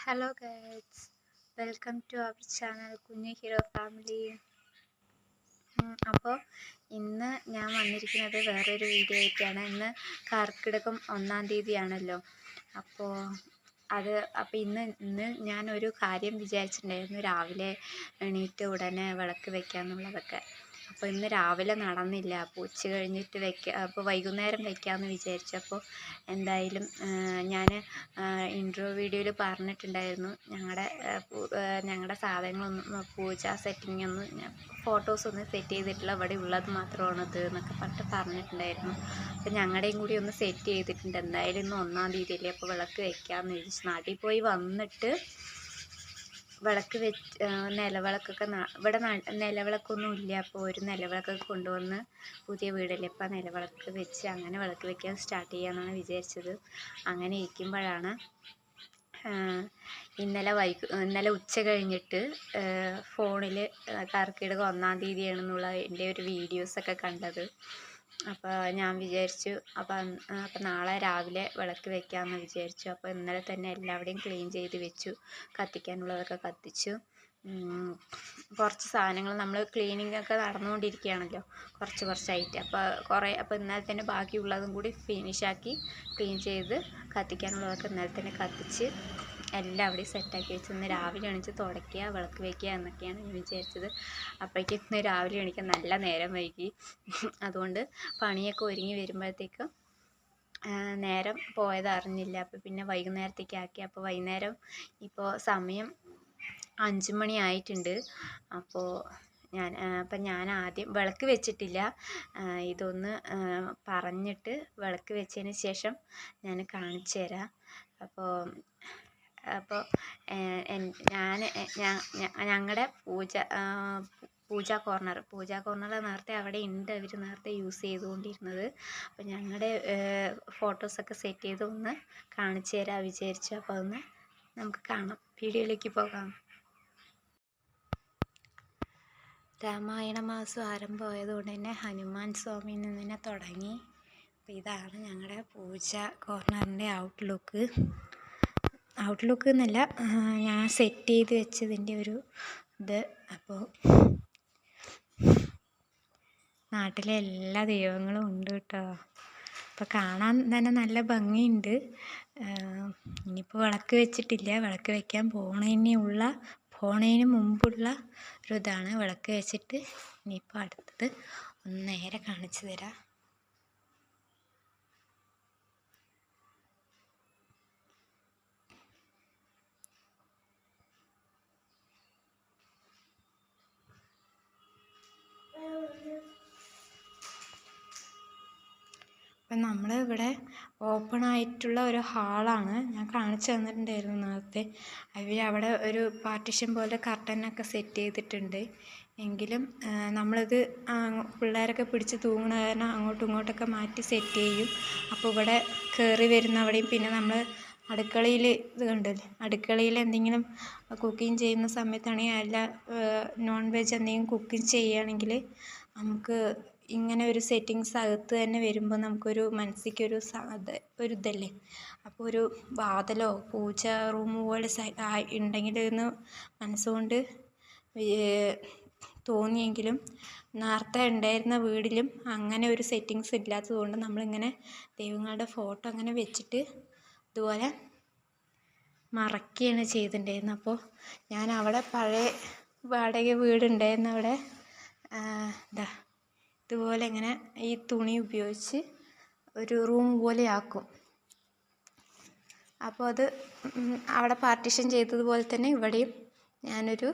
Hello guys, welcome to our channel കുഞ്ഞു hero family. അപ്പോൾ ഇന്ന് ഞാൻ വന്നിരിക്കുന്നത് വേറൊരു വീഡിയോ ആയിട്ടാണ്. ഇന്ന് കർക്കിടകം 1-ാം തീയതിയാണല്ലോ. അപ്പോൾ ഇന്ന് ഞാനൊരു കാര്യം വിചാരിച്ചിട്ടുണ്ടായിരുന്നു, രാവിലെ എണീറ്റ് ഉടനെ വിളക്ക് വയ്ക്കാമെന്നുള്ളതൊക്കെ. അപ്പോൾ ഇന്ന് രാവിലെ നടന്നില്ല. അപ്പോൾ ഉച്ച കഴിഞ്ഞിട്ട് അപ്പോൾ വൈകുന്നേരം വയ്ക്കാമെന്ന് വിചാരിച്ചു. അപ്പോൾ എന്തായാലും ഞാൻ ഇൻട്രോ വീഡിയോയിൽ പറഞ്ഞിട്ടുണ്ടായിരുന്നു, ഞങ്ങളുടെ സാധനങ്ങളൊന്നും പൂജ സെറ്റിങ്ങൊന്നും ഫോട്ടോസൊന്നും സെറ്റ് ചെയ്തിട്ടില്ല, ഇവിടെ ഉള്ളത് മാത്രമാണത് എന്നൊക്കെ പറഞ്ഞിട്ടുണ്ടായിരുന്നു. അപ്പോൾ ഞങ്ങളുടെയും കൂടി ഒന്ന് സെറ്റ് ചെയ്തിട്ടുണ്ട്. എന്തായാലും ഇന്ന് 1-ാം തീയതിയല്ലേ, അപ്പോൾ വിളക്ക് വയ്ക്കാമെന്ന് വിചാരിച്ചു. നാട്ടിൽ പോയി വന്നിട്ട് വിളക്ക് നിലവിളക്കൊക്കെ ഇവിടെ നിലവിളക്കൊന്നും ഇല്ല. അപ്പോൾ ഒരു നിലവിളക്കൊക്കെ കൊണ്ടുവന്ന്, പുതിയ വീടല്ലേ, അപ്പോൾ നിലവിളക്ക് വെച്ച് അങ്ങനെ വിളക്ക് വയ്ക്കാൻ സ്റ്റാർട്ട് ചെയ്യാമെന്നാണ് വിചാരിച്ചത്. അങ്ങനെ ഇരിക്കുമ്പോഴാണ് ഇന്നലെ ഉച്ച കഴിഞ്ഞിട്ട് ഫോണിൽ കർക്കിടകം 1-ാം തീയതിയാണെന്നുള്ള എൻ്റെ ഒരു വീഡിയോസൊക്കെ കണ്ടത്. അപ്പോൾ ഞാൻ വിചാരിച്ചു അപ്പോൾ നാളെ രാവിലെ വിളക്ക് വയ്ക്കാമെന്ന് വിചാരിച്ചു. അപ്പോൾ ഇന്നലെ തന്നെ എല്ലാവിടെയും ക്ലീൻ ചെയ്ത് വെച്ചു, കത്തിക്കാനുള്ളതൊക്കെ കത്തിച്ചു. കുറച്ച് സാധനങ്ങൾ നമ്മൾ ക്ലീനിങ് ഒക്കെ നടന്നുകൊണ്ടിരിക്കുകയാണല്ലോ, കുറച്ചായിട്ട്. അപ്പോൾ ഇന്നലെ തന്നെ ബാക്കിയുള്ളതും കൂടി ഫിനിഷാക്കി ക്ലീൻ ചെയ്ത് കത്തിക്കാനുള്ളതൊക്കെ ഇന്നലെ തന്നെ കത്തിച്ച് എല്ലാം അവിടെ സെറ്റാക്കി വെച്ച് ഇന്ന് രാവിലെ എണീച്ച് തുടയ്ക്കുക, വിളക്ക് വയ്ക്കുക എന്നൊക്കെയാണ് ഞാൻ വിചാരിച്ചത്. അപ്പോഴേക്കും ഇന്ന് രാവിലെ എണീക്കാൻ നല്ല നേരം വൈകി. അതുകൊണ്ട് പണിയൊക്കെ ഒരുങ്ങി വരുമ്പോഴത്തേക്കും നേരം പോയത് അറിഞ്ഞില്ല. അപ്പോൾ പിന്നെ വൈകുന്നേരത്തേക്ക് ആക്കി. അപ്പോൾ വൈകുന്നേരം ഇപ്പോൾ സമയം 5 മണി ആയിട്ടുണ്ട്. അപ്പോൾ ഞാൻ ആദ്യം വിളക്ക് വെച്ചിട്ടില്ല. ഇതൊന്ന് പറഞ്ഞിട്ട് വിളക്ക് വെച്ചതിന് ശേഷം ഞാൻ കാണിച്ചു തരാം. അപ്പോൾ ഞങ്ങളുടെ പൂജാ കോർണർ നേരത്തെ അവിടെ ഉണ്ട്, അവർ നേരത്തെ യൂസ് ചെയ്തുകൊണ്ടിരുന്നത്. അപ്പോൾ ഞങ്ങളുടെ ഫോട്ടോസൊക്കെ സെറ്റ് ചെയ്ത് ഒന്ന് കാണിച്ചു തരാൻ വിചാരിച്ചു. അപ്പോൾ ഒന്ന് നമുക്ക് കാണാം, വീഡിയോയിലേക്ക് പോകാം. രാമായണ മാസം ആരംഭമായതുകൊണ്ട് തന്നെ ഹനുമാൻ സ്വാമിയിൽ നിന്ന് തന്നെ തുടങ്ങി. അപ്പോൾ ഇതാണ് ഞങ്ങളുടെ പൂജ കോർണറിൻ്റെ ഔട്ട്ലുക്ക് എന്നല്ല, ഞാൻ സെറ്റ് ചെയ്ത് വെച്ചതിൻ്റെ ഒരു ഇത്. അപ്പോൾ നാട്ടിലെ എല്ലാ ദൈവങ്ങളും ഉണ്ട് കേട്ടോ. അപ്പോൾ കാണാൻ തന്നെ നല്ല ഭംഗിയുണ്ട്. ഇനിയിപ്പോൾ വിളക്ക് വെച്ചിട്ടില്ല, വിളക്ക് വയ്ക്കാൻ പോണതിന് മുമ്പുള്ള ഒരു ഇതാണ്. വിളക്ക് വെച്ചിട്ട് ഇനിയിപ്പോൾ അടുത്തത് ഒന്ന് നേരെ കാണിച്ചു തരാം. അപ്പം നമ്മൾ ഇവിടെ ഓപ്പൺ ആയിട്ടുള്ള ഒരു ഹാളാണ് ഞാൻ കാണിച്ചു തന്നിട്ടുണ്ടായിരുന്നു നേരത്തെ. അവിടെ ഒരു പാർട്ടീഷൻ പോലെ കർട്ടനൊക്കെ സെറ്റ് ചെയ്തിട്ടുണ്ട്. എങ്കിലും നമ്മളിത് പിള്ളേരൊക്കെ പിടിച്ച് തൂങ്ങണ കാരണം അങ്ങോട്ടും ഇങ്ങോട്ടൊക്കെ മാറ്റി സെറ്റ് ചെയ്യും. അപ്പോൾ ഇവിടെ കയറി വരുന്നവിടെയും പിന്നെ നമ്മൾ അടുക്കളയിൽ ഇത് കണ്ടല്ലേ, അടുക്കളയിൽ എന്തെങ്കിലും കുക്കിംഗ് ചെയ്യുന്ന സമയത്താണെങ്കിൽ അല്ല നോൺ വെജ് എന്തെങ്കിലും കുക്കിംഗ് ചെയ്യുകയാണെങ്കിൽ നമുക്ക് ഇങ്ങനെ ഒരു സെറ്റിങ്സ് അകത്ത് തന്നെ വരുമ്പോൾ നമുക്കൊരു മനസ്സിലേക്കൊരു ഒരു ഇതല്ലേ. അപ്പോൾ ഒരു വാതിലോ പൂജ റൂം പോലെ ഉണ്ടെങ്കിൽ എന്ന് മനസ്സുകൊണ്ട് തോന്നിയെങ്കിലും നേരത്തെ ഉണ്ടായിരുന്ന വീടിലും അങ്ങനെ ഒരു സെറ്റിങ്സ് ഇല്ലാത്തത് കൊണ്ട് നമ്മളിങ്ങനെ ദൈവങ്ങളുടെ ഫോട്ടോ അങ്ങനെ വെച്ചിട്ട് ഇതുപോലെ മറക്കുകയാണ് ചെയ്തിട്ടുണ്ടായിരുന്നത്. അപ്പോൾ ഞാൻ അവിടെ പഴയ വാടക വീടുണ്ടായിരുന്ന അവിടെ ഇതുപോലെ ഇങ്ങനെ ഈ തുണി ഉപയോഗിച്ച് ഒരു റൂം പോലെ ആക്കും. അപ്പോൾ അത് അവിടെ പാർട്ടീഷൻ ചെയ്തതുപോലെ തന്നെ ഇവിടെയും ഞാനൊരു,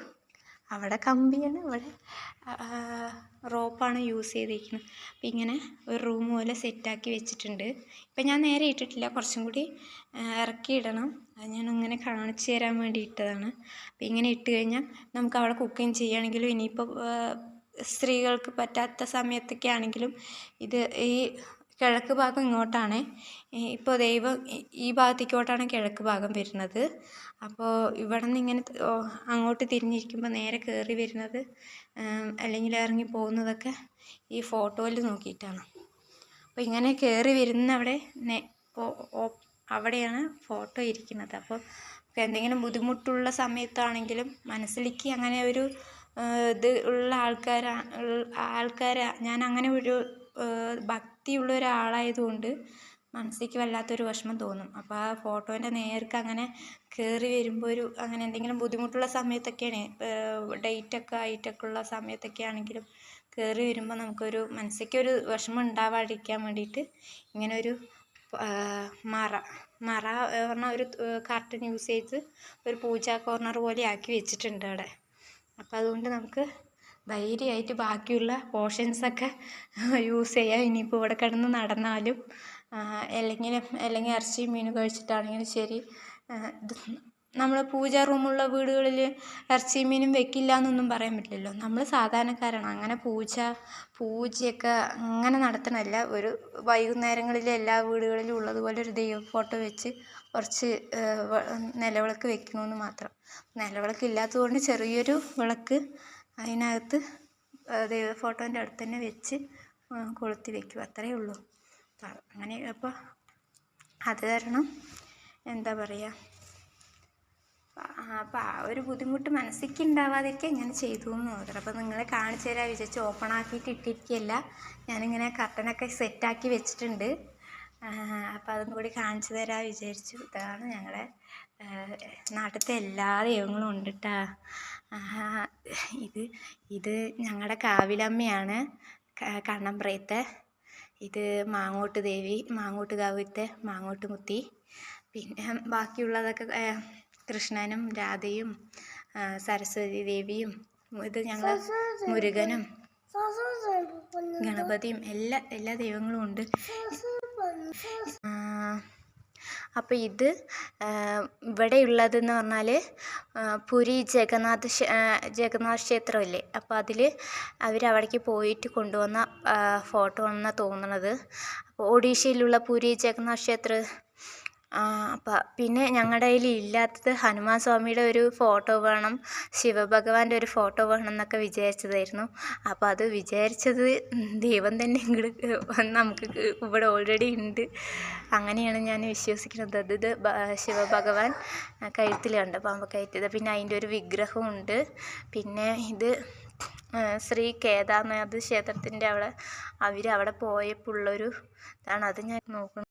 അവിടെ കമ്പിയാണ്, ഇവിടെ റോപ്പാണ് യൂസ് ചെയ്തിരിക്കുന്നത്. അപ്പം ഇങ്ങനെ ഒരു റൂം പോലെ സെറ്റാക്കി വെച്ചിട്ടുണ്ട്. ഇപ്പം ഞാൻ നേരെ ഇട്ടിട്ടില്ല, കുറച്ചും കൂടി ഇറക്കി ഇടണം. അത് ഞാൻ ഇങ്ങനെ കാണിച്ചു തരാൻ വേണ്ടി ഇട്ടതാണ്. അപ്പം ഇങ്ങനെ ഇട്ട് കഴിഞ്ഞാൽ നമുക്ക് അവിടെ കുക്കിംഗ് ചെയ്യുകയാണെങ്കിലും ഇനിയിപ്പോൾ സ്ത്രീകൾക്ക് പറ്റാത്ത സമയത്തൊക്കെ ആണെങ്കിലും ഇത് ഈ കിഴക്ക് ഭാഗം ഇങ്ങോട്ടാണ്, ഇപ്പോൾ ദൈവം ഈ ഭാഗത്തേക്കോട്ടാണ് കിഴക്ക് ഭാഗം വരുന്നത്. അപ്പോൾ ഇവിടെ നിന്ന് ഇങ്ങനെ അങ്ങോട്ട് തിരിഞ്ഞിരിക്കുമ്പോൾ നേരെ കയറി വരുന്നത് അല്ലെങ്കിൽ ഇറങ്ങി പോകുന്നതൊക്കെ ഈ ഫോട്ടോയിൽ നോക്കിയിട്ടാണ്. അപ്പോൾ ഇങ്ങനെ കയറി വരുന്ന അവിടെ അവിടെയാണ് ഫോട്ടോ ഇരിക്കുന്നത്. അപ്പോൾ എന്തെങ്കിലും ബുദ്ധിമുട്ടുള്ള സമയത്താണെങ്കിലും മനസ്സിലേക്ക് അങ്ങനെ ഒരു ഇത് ഉള്ള ആൾക്കാർ ഞാൻ അങ്ങനെ ഒരു ഭക്തിയുള്ള ഒരാളായതുകൊണ്ട് മനസ്സിലേക്ക് വല്ലാത്തൊരു വിഷമം തോന്നും. അപ്പോൾ ആ ഫോട്ടോൻ്റെ നേർക്ക് അങ്ങനെ കയറി വരുമ്പോൾ അങ്ങനെ എന്തെങ്കിലും ബുദ്ധിമുട്ടുള്ള സമയത്തൊക്കെയാണ്, ഡേറ്റൊക്കെ ആയിട്ടൊക്കെ ഉള്ള സമയത്തൊക്കെ ആണെങ്കിലും കയറി വരുമ്പോൾ നമുക്കൊരു മനസ്സിലേക്ക് ഒരു വിഷമം ഉണ്ടാവാതിരിക്കാൻ വേണ്ടിയിട്ട് ഇങ്ങനെ ഒരു മറ പറഞ്ഞാൽ ഒരു കർട്ടൻ യൂസ് ചെയ്ത് ഒരു പൂജാ കോർണർ പോലെ ആക്കി വെച്ചിട്ടുണ്ട് അവിടെ. അപ്പോൾ അതുകൊണ്ട് നമുക്ക് ധൈര്യമായിട്ട് ബാക്കിയുള്ള പോർഷൻസൊക്കെ യൂസ് ചെയ്യാം. ഇനിയിപ്പോൾ ഇവിടെ കിടന്ന് നടന്നാലും അല്ലെങ്കിൽ ഇറച്ചിയും മീനും കഴിച്ചിട്ടാണെങ്കിലും ശരി. നമ്മൾ പൂജാ റൂമുള്ള വീടുകളിൽ ഇറച്ചിയും മീനും വെക്കില്ല എന്നൊന്നും പറയാൻ പറ്റില്ലല്ലോ. നമ്മൾ സാധാരണക്കാരാണ്. അങ്ങനെ പൂജയൊക്കെ അങ്ങനെ നടത്തണമല്ല. ഒരു വൈകുന്നേരങ്ങളിൽ എല്ലാ വീടുകളിലും ഉള്ളതുപോലെ ഒരു ദൈവ ഫോട്ടോ വെച്ച് കുറച്ച് നിലവിളക്ക് വെക്കണമെന്ന് മാത്രം. നിലവിളക്ക് ഇല്ലാത്തതുകൊണ്ട് ചെറിയൊരു വിളക്ക് അതിനകത്ത് ദൈവ ഫോട്ടോൻ്റെ അടുത്ത് തന്നെ വെച്ച് കൊളുത്തി വെക്കും, അത്രയേ ഉള്ളൂ. അങ്ങനെ അപ്പോൾ അത് കാരണം എന്താ പറയുക, അപ്പോൾ ആ ഒരു ബുദ്ധിമുട്ട് മനസ്സിലേക്ക് ഉണ്ടാവാതിരിക്കുക ഇങ്ങനെ ചെയ്തു എന്ന് മാത്രം. അപ്പോൾ നിങ്ങളെ കാണിച്ചു തരാൻ വിചാരിച്ച് ഓപ്പൺ ആക്കിയിട്ട് ഇട്ടിരിക്കുകയല്ല, ഞാനിങ്ങനെ കർട്ടനൊക്കെ സെറ്റാക്കി വെച്ചിട്ടുണ്ട്. അപ്പോൾ അതും കൂടി കാണിച്ചു തരാൻ വിചാരിച്ചു. ഇതാണ് ഞങ്ങളുടെ നാട്ടിലത്തെ എല്ലാ ദൈവങ്ങളും ഉണ്ട് കേട്ടോ. ഇത് ഞങ്ങളുടെ കാവിലമ്മയാണ്, കണ്ണമ്പ്രയത്തെ. ഇത് മാങ്ങോട്ട് ദേവി, മാങ്ങോട്ട് കാവിലത്തെ മാങ്ങോട്ട് മുത്തി. പിന്നെ ബാക്കിയുള്ളതൊക്കെ കൃഷ്ണനും രാധയും സരസ്വതി ദേവിയും, ഇത് ഞങ്ങൾ മുരുകനും ഗണപതിയും എല്ലാ ദൈവങ്ങളും ഉണ്ട്. അപ്പോൾ ഇത് ഇവിടെയുള്ളതെന്ന് പറഞ്ഞാൽ പുരി ജഗന്നാഥ ക്ഷേത്രമില്ലേ, അപ്പോൾ അതിൽ അവരവിടേക്ക് പോയിട്ട് കൊണ്ടുവന്ന ഫോട്ടോ ആണെന്നാണ് തോന്നുന്നത്. അപ്പോൾ ഒഡീഷയിലുള്ള പുരി ജഗന്നാഥ ക്ഷേത്രം. അപ്പം പിന്നെ ഞങ്ങളുടെ കയ്യിൽ ഇല്ലാത്തത് ഹനുമാൻ സ്വാമിയുടെ ഒരു ഫോട്ടോ വേണം, ശിവഭഗവാന്റെ ഒരു ഫോട്ടോ വേണം എന്നൊക്കെ വിചാരിച്ചതായിരുന്നു. അപ്പോൾ അത് വിചാരിച്ചത് ദൈവം തന്നെ ഇങ്ങോട്ട് നമുക്ക് ഇവിടെ ഓൾറെഡി ഉണ്ട്, അങ്ങനെയാണ് ഞാൻ വിശ്വസിക്കുന്നത്. ഇത് ശിവഭഗവാൻ കഴുത്തിൽ കണ്ട് പാമ്പ് കയറ്റിയത്. പിന്നെ അതിൻ്റെ ഒരു വിഗ്രഹമുണ്ട്. പിന്നെ ഇത് ശ്രീ കേദാർനാഥ് ക്ഷേത്രത്തിൻ്റെ അവിടെ പോയപ്പോൾ ഉള്ളൊരു ഇതാണ്. അത് ഞാൻ നോക്കുന്നു.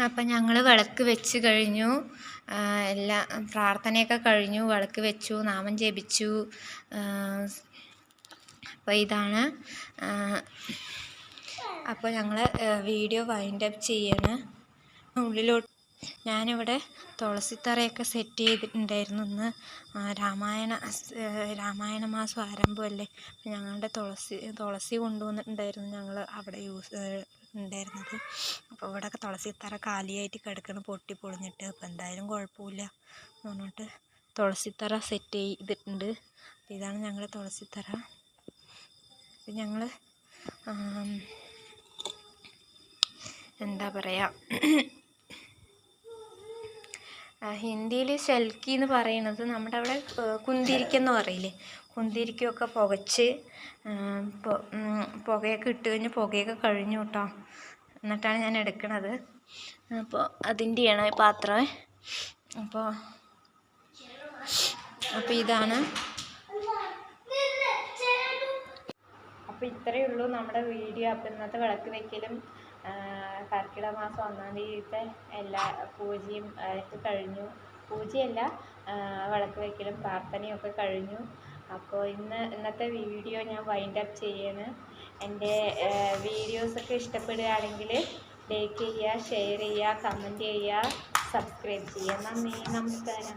അപ്പം ഞങ്ങൾ വിളക്ക് വെച്ച് കഴിഞ്ഞു, പ്രാർത്ഥനയൊക്കെ കഴിഞ്ഞു, വിളക്ക് വെച്ചു, നാമം ജപിച്ചു. അപ്പോൾ ഇതാണ്. അപ്പോൾ ഞങ്ങൾ വീഡിയോ വൈൻഡ് അപ്പ് ചെയ്യാണ്. ഉള്ളിലോട്ട് ഞാനിവിടെ തുളസിത്തറയൊക്കെ സെറ്റ് ചെയ്തിട്ടുണ്ടായിരുന്നു. ഇന്ന് രാമായണ മാസം ആരംഭമല്ലേ. ഞങ്ങളുടെ തുളസി കൊണ്ടുവന്നിട്ടുണ്ടായിരുന്നു ഞങ്ങൾ അവിടെ ഉണ്ടായിരുന്നത്. അപ്പോൾ ഇവിടെയൊക്കെ തുളസിത്തറ കാലിയായിട്ട് കിടക്കണം, പൊട്ടിപ്പൊളിഞ്ഞിട്ട്. അപ്പോൾ എന്തായാലും കുഴപ്പമില്ല എന്ന് പറഞ്ഞിട്ട് തുളസിത്തറ സെറ്റ് ചെയ്തിട്ടുണ്ട്. ഇതാണ് ഞങ്ങളുടെ തുളസിത്തറ. അപ്പം ഞങ്ങൾ എന്താ പറയുക, ഹിന്ദിയിൽ ശൽക്കി എന്ന് പറയുന്നത് നമ്മുടെ അവിടെ കുന്തിരിക്കെന്ന് പറയില്ലേ, കുന്തിരിക്കൊക്കെ പുകച്ച് പുകയൊക്കെ ഇട്ട് കഴിഞ്ഞ് പുകയൊക്കെ കഴിഞ്ഞു കേട്ടോ. എന്നിട്ടാണ് ഞാൻ എടുക്കണത്. അപ്പോൾ അതിൻ്റെയാണ് പാത്രം. അപ്പോൾ ഇതാണ്. അപ്പോൾ ഇത്രയേ ഉള്ളൂ നമ്മുടെ വീഡിയോ. അപ്പോൾ ഇന്നത്തെ വിളക്ക് വയ്ക്കലും കർക്കിടക മാസം 1-ാം തീയതിത്തെ എല്ലാ പൂജയും ഒക്കെ കഴിഞ്ഞു. പൂജയല്ല, വിളക്ക് വയ്ക്കലും പ്രാർത്ഥനയും ഒക്കെ കഴിഞ്ഞു. അപ്പോൾ ഇന്നത്തെ വീഡിയോ ഞാൻ വൈൻഡ് അപ്പ് ചെയ്യാണ്. എൻ്റെ വീഡിയോസൊക്കെ ഇഷ്ടപ്പെടുകയാണെങ്കിൽ ലൈക്ക് ചെയ്യുക, ഷെയർ ചെയ്യുക, കമൻറ്റ് ചെയ്യുക, സബ്സ്ക്രൈബ് ചെയ്യുക. നന്ദി, നമസ്കാരം.